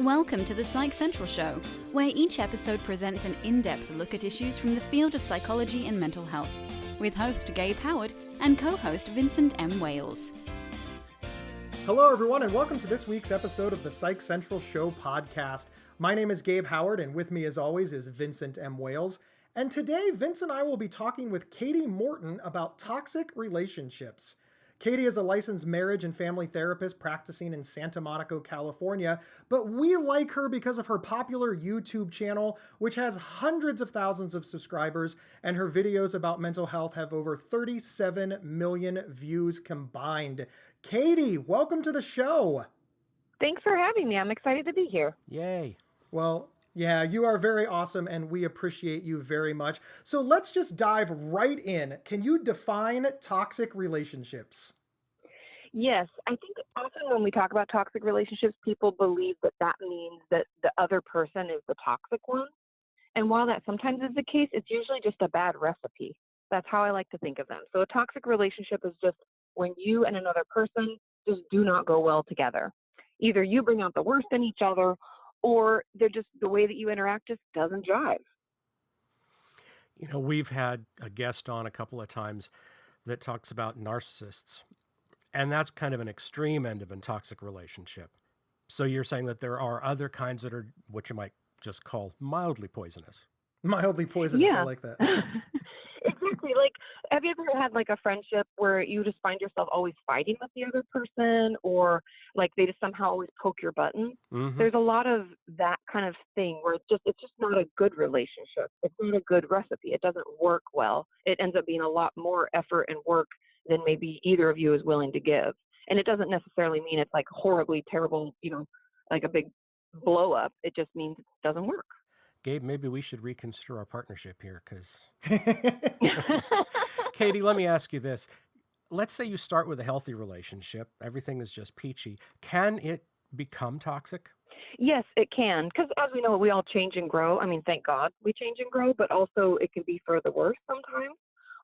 Welcome to the Psych Central Show, where each episode presents an in-depth look at issues from the field of psychology and mental health, with host Gabe Howard and co-host Vincent M. Wales. Hello, everyone, and welcome to this week's episode of the Psych Central Show podcast. My name is Gabe Howard, and with me, as always, is Vincent M. Wales. And today, Vince and I will be talking with Katie Morton about toxic relationships. Katie is a licensed marriage and family therapist practicing in Santa Monica, California, but we like her because of her popular YouTube channel, which has hundreds of thousands of subscribers, and her videos about mental health have over 37 million views combined. Katie, welcome to the show. Thanks for having me. I'm excited to be here. Yay. Well, yeah, you are very awesome, and we appreciate you very much. So let's just dive right in. Can you define toxic relationships? Yes, I think often when we talk about toxic relationships, people believe that that means that the other person is the toxic one. And while that sometimes is the case, it's usually just a bad recipe. That's how I like to think of them. So a toxic relationship is just when you and another person just do not go well together. Either you bring out the worst in each other, or they're just, the way that you interact just doesn't jive. You know, we've had a guest on a couple of times that talks about narcissists, and that's kind of an extreme end of a toxic relationship. So you're saying that there are other kinds that are what you might just call mildly poisonous. Mildly poisonous, Yeah. I like that. Exactly. Like, have you ever had like a friendship where you just find yourself always fighting with the other person, or like they just somehow always poke your buttons? Mm-hmm. There's a lot of that kind of thing where it's just not a good relationship. It's not a good recipe. It doesn't work well. It ends up being a lot more effort and work than maybe either of you is willing to give. And it doesn't necessarily mean it's like horribly terrible, like a big blow up. It just means it doesn't work. Gabe, maybe we should reconsider our partnership here because... Katie, let me ask you this. Let's say you start with a healthy relationship. Everything is just peachy. Can it become toxic? Yes, it can. Because as we know, we all change and grow. I mean, thank God we change and grow, but also it can be for the worse sometimes.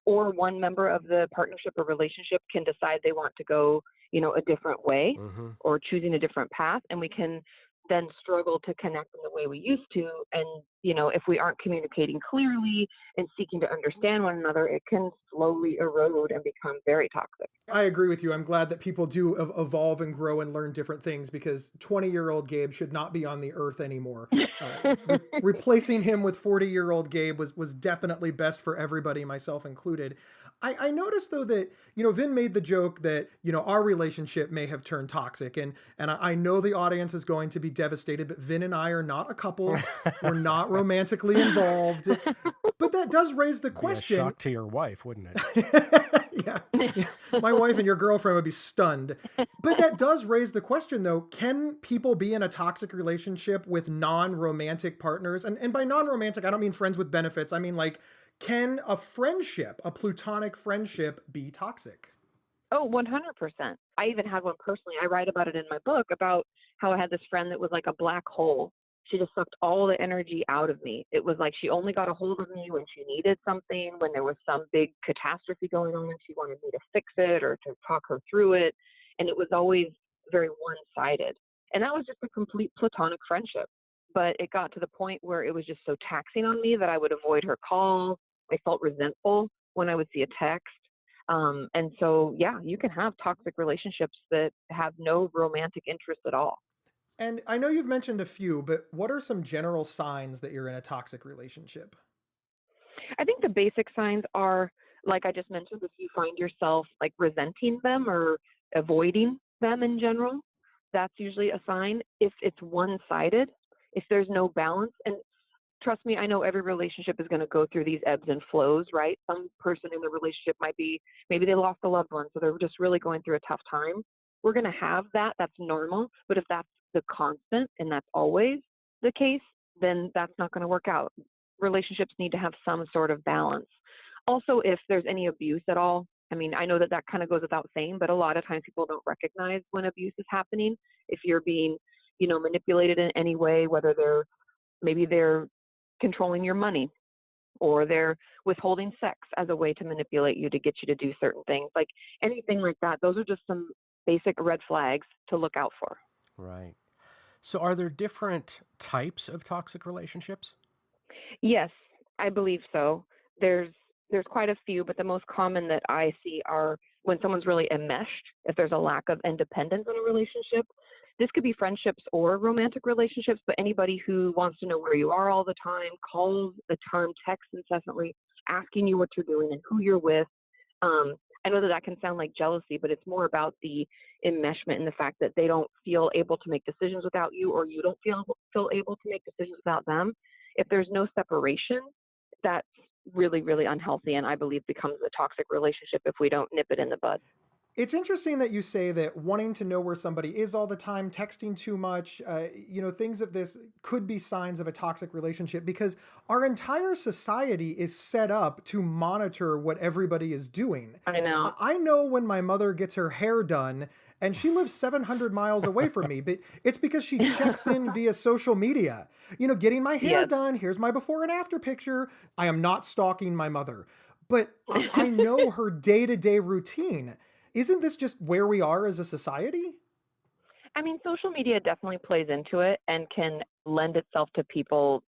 Or one member of the partnership or relationship can decide they want to go, a different way, Mm-hmm. or choosing a different path. And we can then struggle to connect in the way we used to. And, if we aren't communicating clearly and seeking to understand one another, it can slowly erode and become very toxic. I agree with you. I'm glad that people do evolve and grow and learn different things, because 20-year-old Gabe should not be on the earth anymore. Replacing him with 40-year-old Gabe was definitely best for everybody, myself included. I noticed, though, that, Vin made the joke that, our relationship may have turned toxic. And I know the audience is going to be devastated, but Vin and I are not a couple. We're not romantically involved. But that does raise the question. Be a shock to your wife, wouldn't it? Yeah. My wife and your girlfriend would be stunned. But that does raise the question, though. Can people be in a toxic relationship with non-romantic partners? And by non-romantic, I don't mean friends with benefits. I mean, like, can a friendship, a platonic friendship, be toxic? Oh, 100%. I even had one personally. I write about it in my book about how I had this friend that was like a black hole. She just sucked all the energy out of me. It was like she only got a hold of me when she needed something, when there was some big catastrophe going on and she wanted me to fix it or to talk her through it. And it was always very one-sided. And that was just a complete platonic friendship. But it got to the point where it was just so taxing on me that I would avoid her calls. I felt resentful when I would see a text. And so, yeah, you can have toxic relationships that have no romantic interest at all. And I know you've mentioned a few, but what are some general signs that you're in a toxic relationship? I think the basic signs are, like I just mentioned, if you find yourself like resenting them or avoiding them in general, that's usually a sign. If it's one-sided, if there's no balance, and trust me, I know every relationship is going to go through these ebbs and flows, right? Some person in the relationship might be, maybe they lost a loved one, so they're just really going through a tough time. We're going to have that. That's normal. But if that's the constant and that's always the case, then that's not going to work out. Relationships need to have some sort of balance. Also, if there's any abuse at all, I mean, I know that kind of goes without saying, but a lot of times people don't recognize when abuse is happening. If you're being, manipulated in any way, whether they're controlling your money, or they're withholding sex as a way to manipulate you to get you to do certain things, like anything like that, those are just some basic red flags to look out for. Right. So, are there different types of toxic relationships? Yes, I believe so. There's there's quite a few, but the most common that I see are when someone's really enmeshed, if there's a lack of independence in a relationship. This could be friendships or romantic relationships, but anybody who wants to know where you are all the time, calls a ton, texts incessantly, asking you what you're doing and who you're with. Um, I know that that can sound like jealousy, but it's more about the enmeshment and the fact that they don't feel able to make decisions without you, or you don't feel able to make decisions without them. If there's no separation, that's really, really unhealthy, and I believe becomes a toxic relationship if we don't nip it in the bud. It's interesting that you say that wanting to know where somebody is all the time, texting too much, things of this could be signs of a toxic relationship because our entire society is set up to monitor what everybody is doing. I know. I know when my mother gets her hair done and she lives 700 miles away from me, but it's because she checks in via social media. Getting my hair Yes. done, here's my before and after picture. I am not stalking my mother, but I know her day-to-day routine. Isn't this just where we are as a society? I mean, social media definitely plays into it and can lend itself to people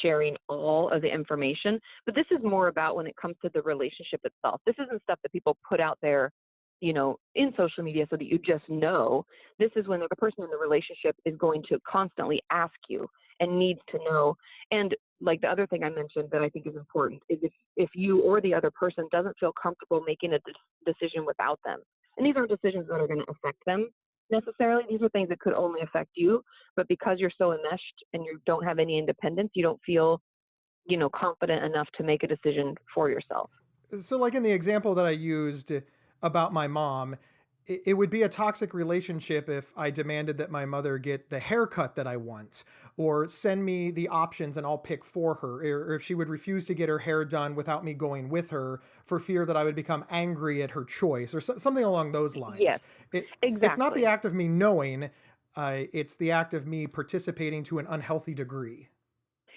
sharing all of the information. But this is more about when it comes to the relationship itself. This isn't stuff that people put out there, in social media so that you just know. This is when the person in the relationship is going to constantly ask you and needs to know. And like the other thing I mentioned that I think is important is if you or the other person doesn't feel comfortable making a decision without them. And these aren't decisions that are going to affect them necessarily. These are things that could only affect you. But because you're so enmeshed and you don't have any independence, you don't feel, confident enough to make a decision for yourself. So, like in the example that I used about my mom, it would be a toxic relationship if I demanded that my mother get the haircut that I want, or send me the options and I'll pick for her, or if she would refuse to get her hair done without me going with her for fear that I would become angry at her choice, or something along those Yes, lines. It's not the exactly. act of me knowing, it's the act of me participating to an unhealthy degree.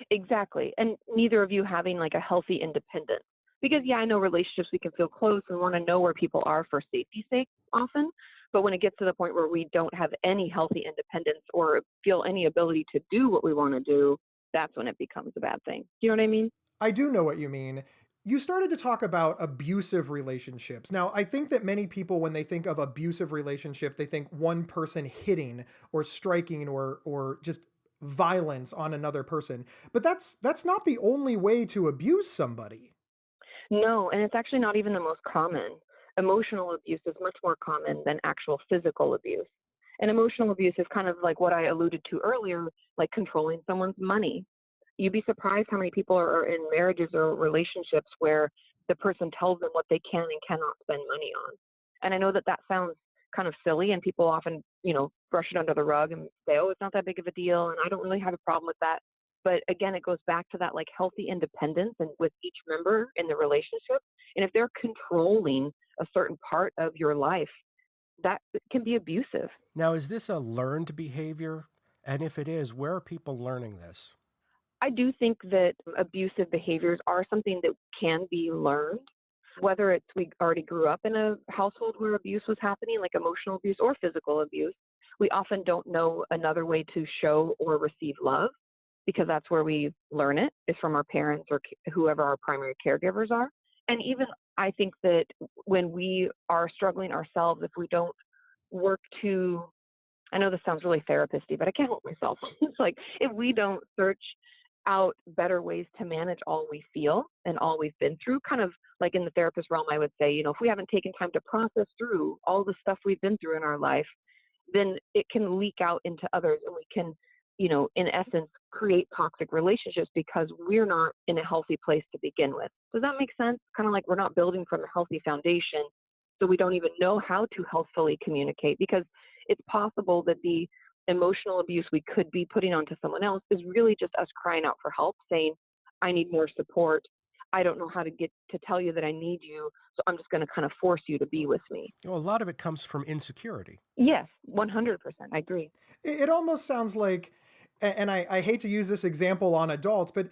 Exactly. And neither of you having like a healthy independence. Because yeah, I know relationships we can feel close and want to know where people are for safety's sake often. But when it gets to the point where we don't have any healthy independence or feel any ability to do what we want to do, that's when it becomes a bad thing. Do you know what I mean? I do know what you mean. You started to talk about abusive relationships. Now, I think that many people, when they think of abusive relationship, they think one person hitting or striking or just violence on another person. But that's not the only way to abuse somebody. No, and it's actually not even the most common. Emotional abuse is much more common than actual physical abuse. And emotional abuse is kind of like what I alluded to earlier, like controlling someone's money. You'd be surprised how many people are in marriages or relationships where the person tells them what they can and cannot spend money on. And I know that that sounds kind of silly, and people often, brush it under the rug and say, oh, it's not that big of a deal, and I don't really have a problem with that. But again, it goes back to that like healthy independence and with each member in the relationship. And if they're controlling a certain part of your life, that can be abusive. Now, is this a learned behavior? And if it is, where are people learning this? I do think that abusive behaviors are something that can be learned, whether it's we already grew up in a household where abuse was happening, like emotional abuse or physical abuse. We often don't know another way to show or receive love because that's where we learn it is from our parents or whoever our primary caregivers are. And even I think that when we are struggling ourselves, if we don't work to, I know this sounds really therapist-y, but I can't help myself. It's like if we don't search out better ways to manage all we feel and all we've been through, kind of like in the therapist realm, I would say, if we haven't taken time to process through all the stuff we've been through in our life, then it can leak out into others and we can, in essence, create toxic relationships because we're not in a healthy place to begin with. Does that make sense? Kind of like we're not building from a healthy foundation, so we don't even know how to healthfully communicate because it's possible that the emotional abuse we could be putting onto someone else is really just us crying out for help, saying, I need more support. I don't know how to get to tell you that I need you, so I'm just going to kind of force you to be with me. Well, a lot of it comes from insecurity. Yes, 100%. I agree. It almost sounds like, and I hate to use this example on adults, but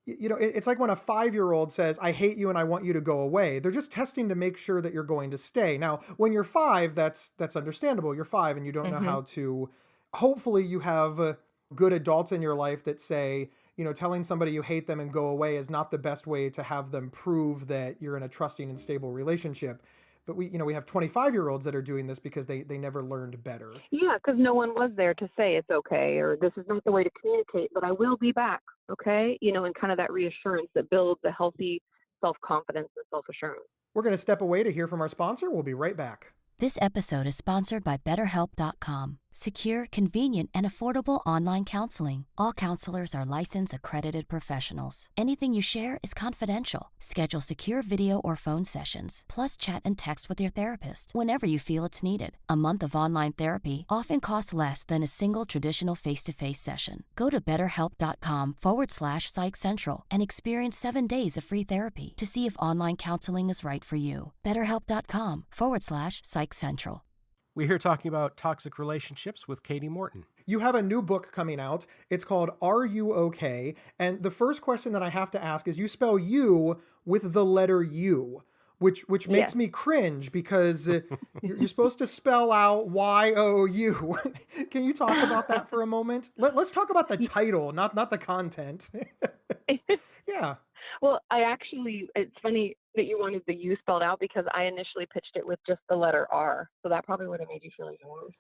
it's like when a 5-year-old says, I hate you and I want you to go away. They're just testing to make sure that you're going to stay. Now, when you're 5, that's understandable. You're 5 and you don't know Hmm. how to, hopefully you have good adults in your life that say, telling somebody you hate them and go away is not the best way to have them prove that you're in a trusting and stable relationship. But we have 25-year-olds that are doing this because they never learned better. Yeah, because no one was there to say it's okay, or this is not the way to communicate, but I will be back, okay? And kind of that reassurance that builds a healthy self-confidence and self-assurance. We're going to step away to hear from our sponsor. We'll be right back. This episode is sponsored by BetterHelp.com. Secure, convenient, and affordable online counseling. All counselors are licensed, accredited professionals. Anything you share is confidential. Schedule secure video or phone sessions, plus chat and text with your therapist whenever you feel it's needed. A month of online therapy often costs less than a single traditional face-to-face session. Go to BetterHelp.com/Psych Central and experience 7 days of free therapy to see if online counseling is right for you. BetterHelp.com/Psych Central. We're here talking about toxic relationships with Katie Morton. You have a new book coming out. It's called Are You Okay? And the first question that I have to ask is, you spell you with the letter U, which makes me cringe because you're supposed to spell out Y-O-U. Can you talk about that for a moment? Let's talk about the title, not the content. Yeah. Well, it's funny that you wanted the U spelled out because I initially pitched it with just the letter R. So that probably would have made you feel even worse.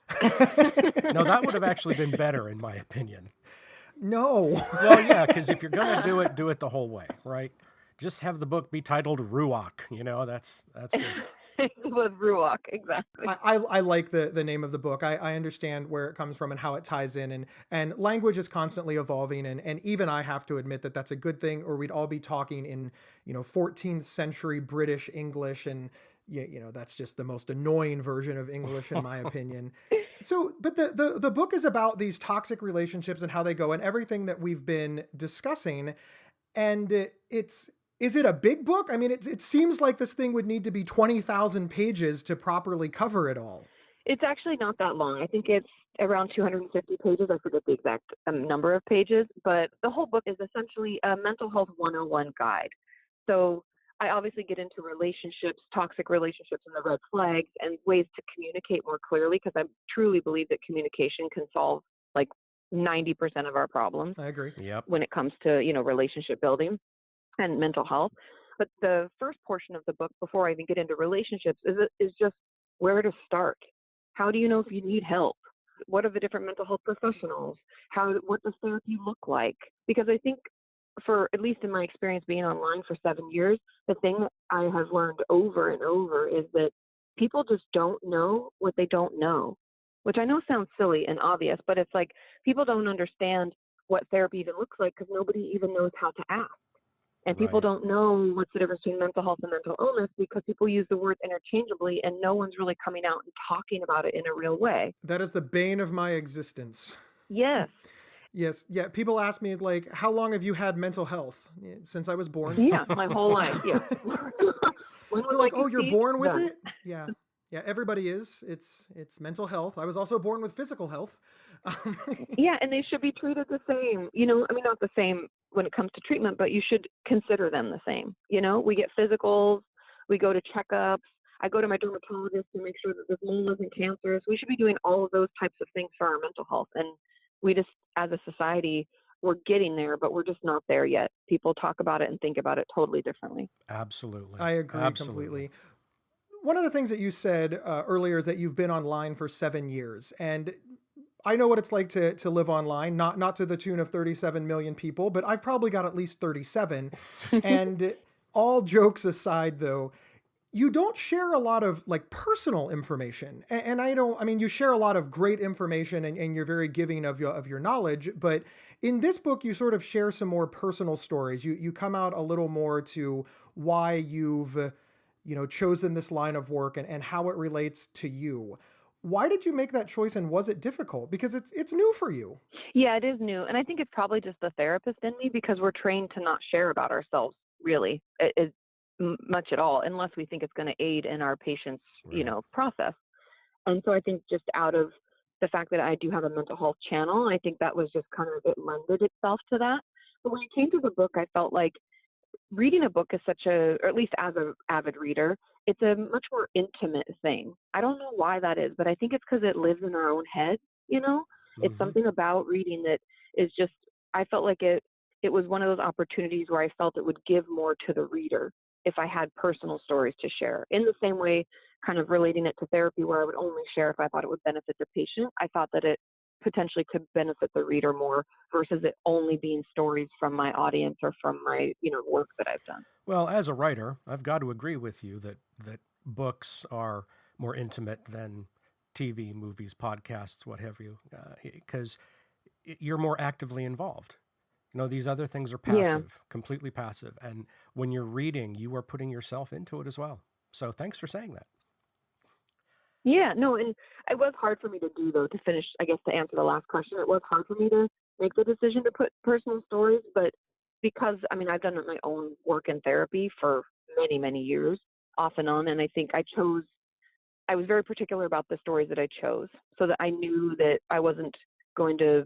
No, that would have actually been better, in my opinion. No. Well, yeah, because if you're going to do it the whole way, right? Just have the book be titled Ruach. That's good. With Ruach, exactly. I like the name of the book. I understand where it comes from and how it ties in, and language is constantly evolving, and even I have to admit that that's a good thing, or we'd all be talking in 14th century British English, and that's just the most annoying version of English in my opinion. So, but the book is about these toxic relationships and how they go, and everything that we've been discussing, and is it a big book? I mean, it seems like this thing would need to be 20,000 pages to properly cover it all. It's actually not that long. I think it's around 250 pages. I forget the exact number of pages, but the whole book is essentially a mental health 101 guide. So I obviously get into relationships, toxic relationships, and the red flags and ways to communicate more clearly, because I truly believe that communication can solve like 90% of our problems. I agree. Yep. When it comes to, relationship building and mental health. But the first portion of the book, before I even get into relationships, is just where to start. How do you know if you need help? What are the different mental health professionals? What does therapy look like? Because I think, for at least in my experience being online for 7 years, the thing that I have learned over and over is that people just don't know what they don't know, which I know sounds silly and obvious, but it's like people don't understand what therapy even looks like because nobody even knows how to ask. And people don't know what's the difference between mental health and mental illness because people use the words interchangeably and no one's really coming out and talking about it in a real way. That is the bane of my existence. Yes. Yes. Yeah. People ask me, like, how long have you had mental health? Since I was born. Yeah, my whole life. Yeah. They're like, oh, you're born with it? Yeah. Yeah, everybody is. It's mental health. I was also born with physical health. Yeah, and they should be treated the same. Not the same when it comes to treatment, but you should consider them the same. We get physicals, we go to checkups. I go to my dermatologist to make sure that this mole isn't cancerous. We should be doing all of those types of things for our mental health. And we just, as a society, we're getting there, but we're just not there yet. People talk about it and think about it totally differently. Absolutely. I agree completely. One of the things that you said earlier is that you've been online for 7 years. And I know what it's like to live online, not to the tune of 37 million people, but I've probably got at least 37. And all jokes aside, though, you don't share a lot of like personal information. And you share a lot of great information and you're very giving of your knowledge. But in this book, you sort of share some more personal stories. You come out a little more to why you've chosen this line of work and how it relates to you. Why did you make that choice, and was it difficult? Because it's new for you. Yeah, it is new. And I think it's probably just the therapist in me because we're trained to not share about ourselves, really, much at all, unless we think it's going to aid in our patient's, process. And so I think just out of the fact that I do have a mental health channel, I think that was just kind of, it lended itself to that. But when it came to the book, I felt like reading a book is or at least as an avid reader, it's a much more intimate thing. I don't know why that is, but I think it's because it lives in our own head, It's something about reading that is just, I felt like it was one of those opportunities where I felt it would give more to the reader if I had personal stories to share. In the same way, kind of relating it to therapy, where I would only share if I thought it would benefit the patient, I thought that it potentially could benefit the reader more versus it only being stories from my audience or from my, work that I've done. Well, as a writer, I've got to agree with you that books are more intimate than TV, movies, podcasts, what have you, because you're more actively involved. These other things are passive, completely passive. And when you're reading, you are putting yourself into it as well. So thanks for saying that. Yeah, no, and it was hard for me to do, though, to finish, I guess, to answer the last question. It was hard for me to make the decision to put personal stories, but because, I've done my own work in therapy for many, many years, off and on, and I think I was very particular about the stories that I chose so that I knew that I wasn't going to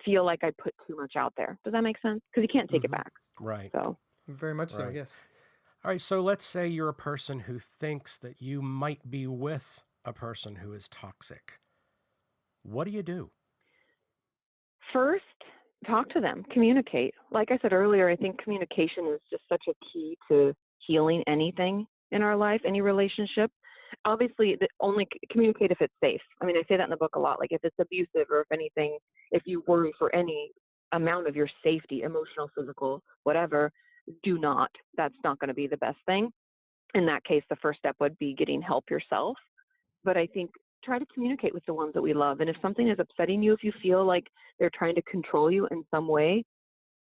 feel like I put too much out there. Does that make sense? Because you can't take it back. Right. So Very much so, yes. All right, so let's say you're a person who thinks that you might be with a person who is toxic. What do you do? First, talk to them, communicate. Like I said earlier, I think communication is just such a key to healing anything in our life, any relationship. Obviously, only communicate if it's safe. I say that in the book a lot. Like if it's abusive or if anything, if you worry for any amount of your safety, emotional, physical, whatever, do not. That's not going to be the best thing. In that case, the first step would be getting help yourself. But I think try to communicate with the ones that we love. And if something is upsetting you, if you feel like they're trying to control you in some way,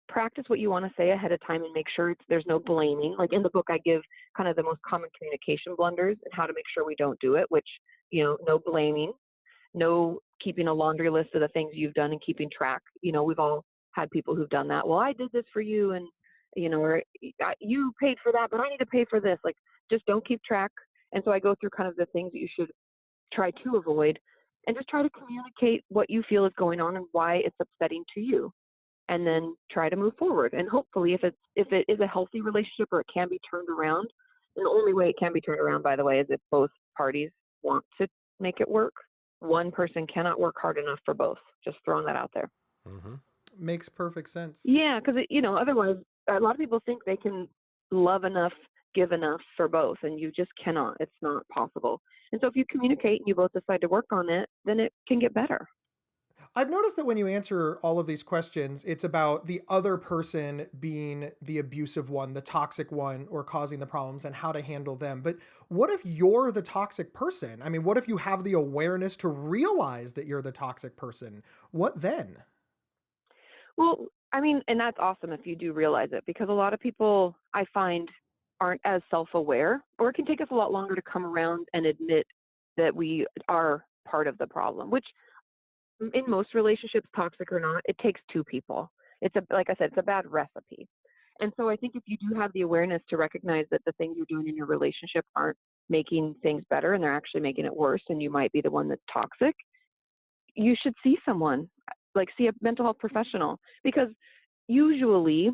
practice what you want to say ahead of time and make sure there's no blaming. Like in the book, I give kind of the most common communication blunders and how to make sure we don't do it, which, no blaming, no keeping a laundry list of the things you've done and keeping track. We've all had people who've done that. Well, I did this for you and, or you paid for that, but I need to pay for this. Like, just don't keep track. And so I go through kind of the things that you should try to avoid and just try to communicate what you feel is going on and why it's upsetting to you. And then try to move forward. And hopefully if it is a healthy relationship or it can be turned around, and the only way it can be turned around, by the way, is if both parties want to make it work. One person cannot work hard enough for both. Just throwing that out there. Mm-hmm. Makes perfect sense. Yeah, because, otherwise a lot of people think they can love enough, give enough for both, and you just cannot. It's not possible. And so if you communicate and you both decide to work on it, then it can get better. I've noticed that when you answer all of these questions, it's about the other person being the abusive one, the toxic one, or causing the problems and how to handle them. But what if you're the toxic person? What if you have the awareness to realize that you're the toxic person? What then? Well, and that's awesome if you do realize it, because a lot of people I find aren't as self-aware, or it can take us a lot longer to come around and admit that we are part of the problem, which in most relationships, toxic or not, it takes two people. Like I said, it's a bad recipe. And so I think if you do have the awareness to recognize that the things you're doing in your relationship aren't making things better and they're actually making it worse, and you might be the one that's toxic, you should see someone, like see a mental health professional, because usually,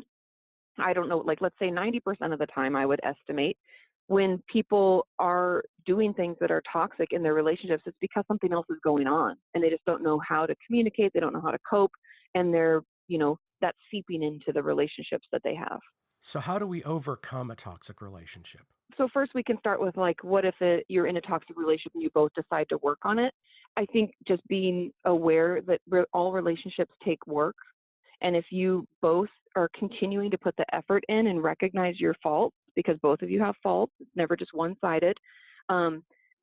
I don't know, like let's say 90% of the time I would estimate, when people are doing things that are toxic in their relationships, it's because something else is going on and they just don't know how to communicate. They don't know how to cope. And they're, that's seeping into the relationships that they have. So how do we overcome a toxic relationship? So first we can start with like, what if you're in a toxic relationship and you both decide to work on it? I think just being aware that all relationships take work. And if you both are continuing to put the effort in and recognize your faults, because both of you have faults, it's never just one-sided,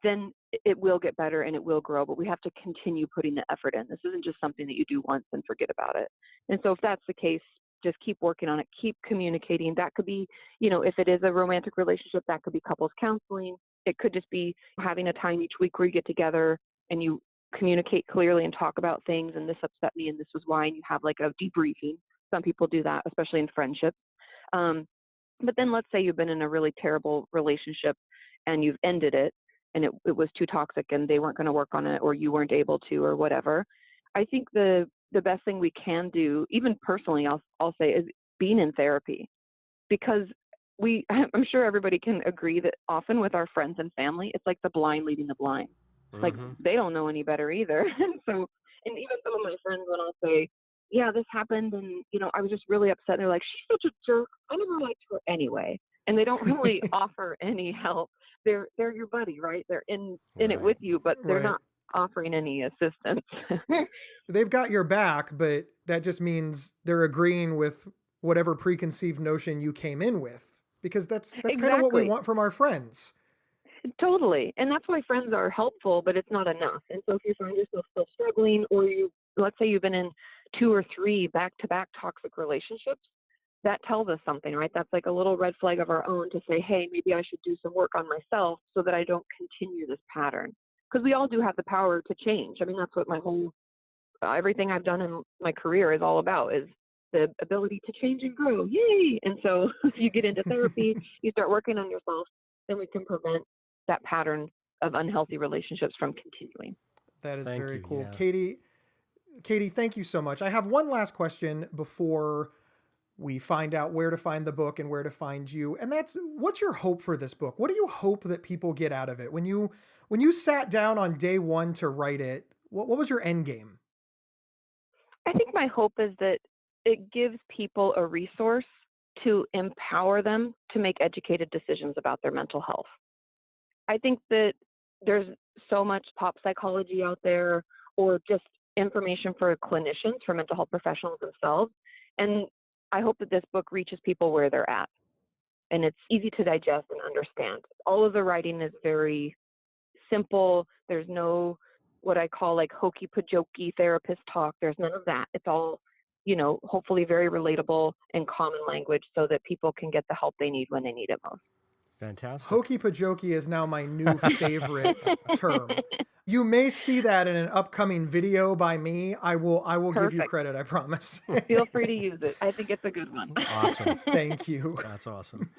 then it will get better and it will grow. But we have to continue putting the effort in. This isn't just something that you do once and forget about it. And so if that's the case, just keep working on it, keep communicating. That could be, if it is a romantic relationship, that could be couples counseling. It could just be having a time each week where you get together and you communicate clearly and talk about things, and this upset me and this was why, and you have like a debriefing. Some people do that, especially in friendships. But then let's say you've been in a really terrible relationship and you've ended it and it was too toxic and they weren't going to work on it, or you weren't able to, or whatever. I think the best thing we can do, even personally, I'll say, is being in therapy, because I'm sure everybody can agree that often with our friends and family, it's like the blind leading the blind. Mm-hmm. Like they don't know any better either. And even some of my friends, when I'll say, yeah, this happened, and, I was just really upset. And they're like, she's such a jerk. I never liked her anyway. And they don't really offer any help. They're your buddy, right? They're in it with you, but they're not offering any assistance. They've got your back, but that just means they're agreeing with whatever preconceived notion you came in with, because that's kind of what we want from our friends. Totally. And that's why friends are helpful, but it's not enough. And so if you find yourself still struggling, or let's say you've been in 2 or 3 back-to-back toxic relationships, that tells us something, right? That's like a little red flag of our own to say, hey, maybe I should do some work on myself so that I don't continue this pattern. Because we all do have the power to change. I mean, that's what everything I've done in my career is all about, is the ability to change and grow. Yay! And so if you get into therapy, you start working on yourself, then we can prevent that pattern of unhealthy relationships from continuing. That is very cool. Yeah. Katie, thank you so much. I have one last question before we find out where to find the book and where to find you. And that's, what's your hope for this book? What do you hope that people get out of it? When you sat down on day one to write it, what was your end game? I think my hope is that it gives people a resource to empower them to make educated decisions about their mental health. I think that there's so much pop psychology out there, or just information for clinicians, for mental health professionals themselves. And I hope that this book reaches people where they're at, and it's easy to digest and understand. All of the writing is very simple. There's no what I call like hokey pokey therapist talk. There's none of that. It's all, hopefully very relatable and common language, so that people can get the help they need when they need it most. Fantastic. Hokey pokey is now my new favorite term. You may see that in an upcoming video by me. I will give you credit, I promise. Feel free to use it. I think it's a good one. Awesome. Thank you. That's awesome.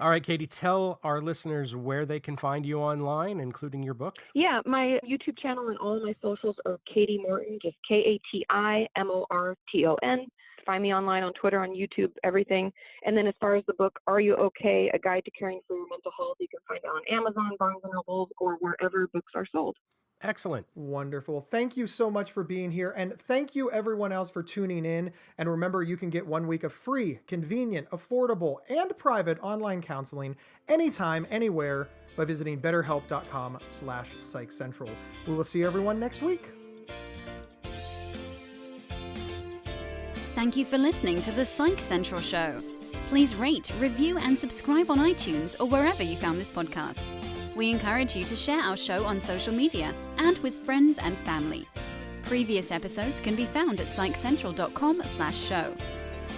All right, Katie, tell our listeners where they can find you online, including your book. Yeah, my YouTube channel and all of my socials are Katie Morton, just KATIMORTON. Find me online on Twitter, on YouTube, everything. And then as far as the book, Are You Okay? A Guide to Caring for Your Mental Health, you can find it on Amazon, Barnes & Noble, or wherever books are sold. Excellent. Wonderful. Thank you so much for being here. And thank you everyone else for tuning in. And remember, you can get 1 week of free, convenient, affordable, and private online counseling anytime, anywhere by visiting betterhelp.com/psychcentral. We will see everyone next week. Thank you for listening to the Psych Central Show. Please rate, review, and subscribe on iTunes or wherever you found this podcast. We encourage you to share our show on social media and with friends and family. Previous episodes can be found at psychcentral.com/show.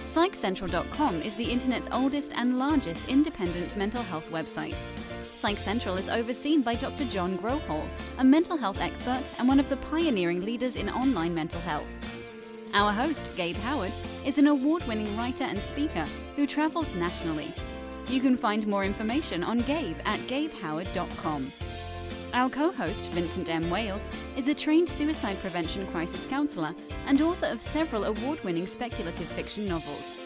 Psychcentral.com is the internet's oldest and largest independent mental health website. Psych Central is overseen by Dr. John Grohol, a mental health expert and one of the pioneering leaders in online mental health. Our host, Gabe Howard, is an award-winning writer and speaker who travels nationally. You can find more information on Gabe at gabehoward.com. Our co-host, Vincent M. Wales, is a trained suicide prevention crisis counselor and author of several award-winning speculative fiction novels.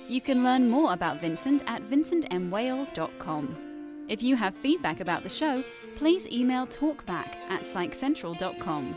You can learn more about Vincent at vincentmwales.com. If you have feedback about the show, please email talkback@psychcentral.com.